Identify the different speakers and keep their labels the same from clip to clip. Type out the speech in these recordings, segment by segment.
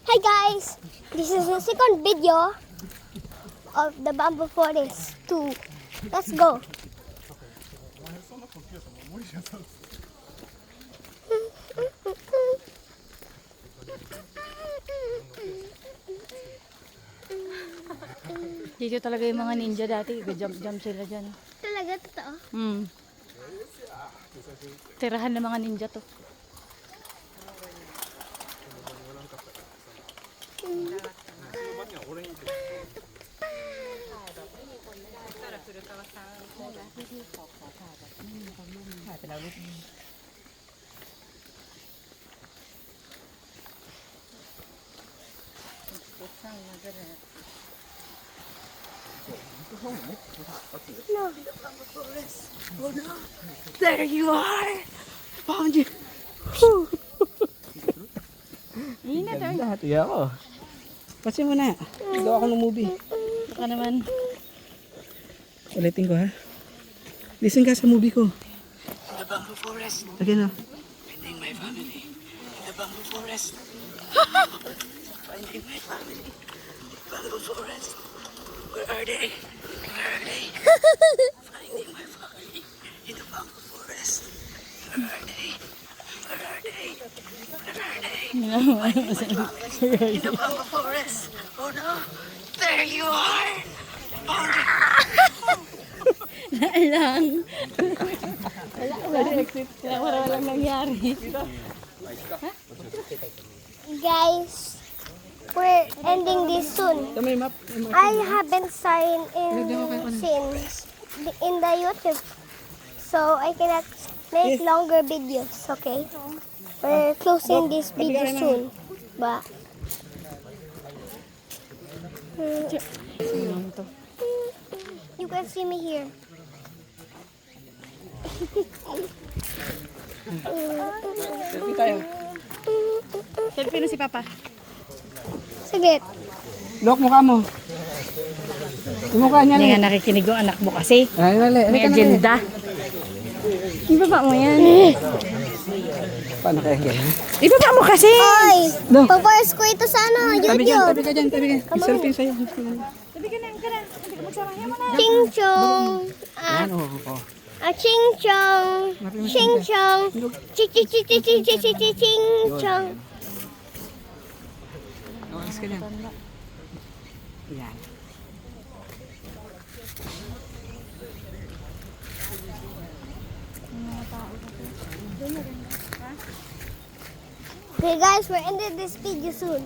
Speaker 1: Hi guys! This is the second video of the bamboo forest 2. Let's go!
Speaker 2: Dito talaga yung mga ninja dati. Jump sila dyan.
Speaker 1: Talaga, totoo?
Speaker 2: Tirahan ng mga ninja to.
Speaker 1: No.
Speaker 2: There you are! Found you! Ingat ay.
Speaker 3: Lahat, iya ako. Kasi mo na. Gawa ko ng movie.
Speaker 2: Baka naman.
Speaker 3: Ulitin ko ha. Listen ka sa movie ko. In the bamboo forest. Again o. Finding my family. In the bamboo forest. Finding my family. Bamboo forest. Where are they? Where are they? Finding my family. In the bamboo forest. Where are they? Where are they? Where are they? Finding my family. In the bamboo forest. Oh no. There you are. Found it.
Speaker 2: Lang. Wala exit. Walang nangyari.
Speaker 1: Guys, we're ending this soon.
Speaker 3: May map.
Speaker 1: I haven't signed in since in the YouTube, so I cannot make longer videos. Okay, we're closing this video soon, but you can see me here.
Speaker 3: Selfie tayo.
Speaker 2: Selfie na si Papa.
Speaker 1: Saglit.
Speaker 3: Lock mukha mo. Yung mukha niya
Speaker 2: Hindi
Speaker 3: na.
Speaker 2: nga nakikinig yung anak mo kasi.
Speaker 3: Ay, nali.
Speaker 2: May agenda. Ibaba mo yan.
Speaker 3: Paano kaya ganyan?
Speaker 2: Ibaba mo kasi!
Speaker 1: Oy,
Speaker 3: No.
Speaker 1: paparas ko ito sa ano,
Speaker 3: Tabi dyan, tabi
Speaker 1: YouTube.
Speaker 3: ka dyan, tabi ka. Selfie sa'yo.
Speaker 2: Sabi ka na, ka na. Hindi ka magsamahin mo na.
Speaker 1: Ching chong.
Speaker 3: Yan, oo.
Speaker 1: Ching chong. Ching chong. Ching ching ching ching ching ching ching ching ching chong.
Speaker 3: Awas ka dyan. Yan.
Speaker 1: Okay guys, we're ending this video soon.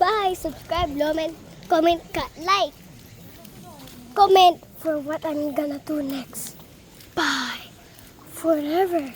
Speaker 1: Bye, subscribe, comment, like. Comment for what I'm gonna do next. Bye. Forever.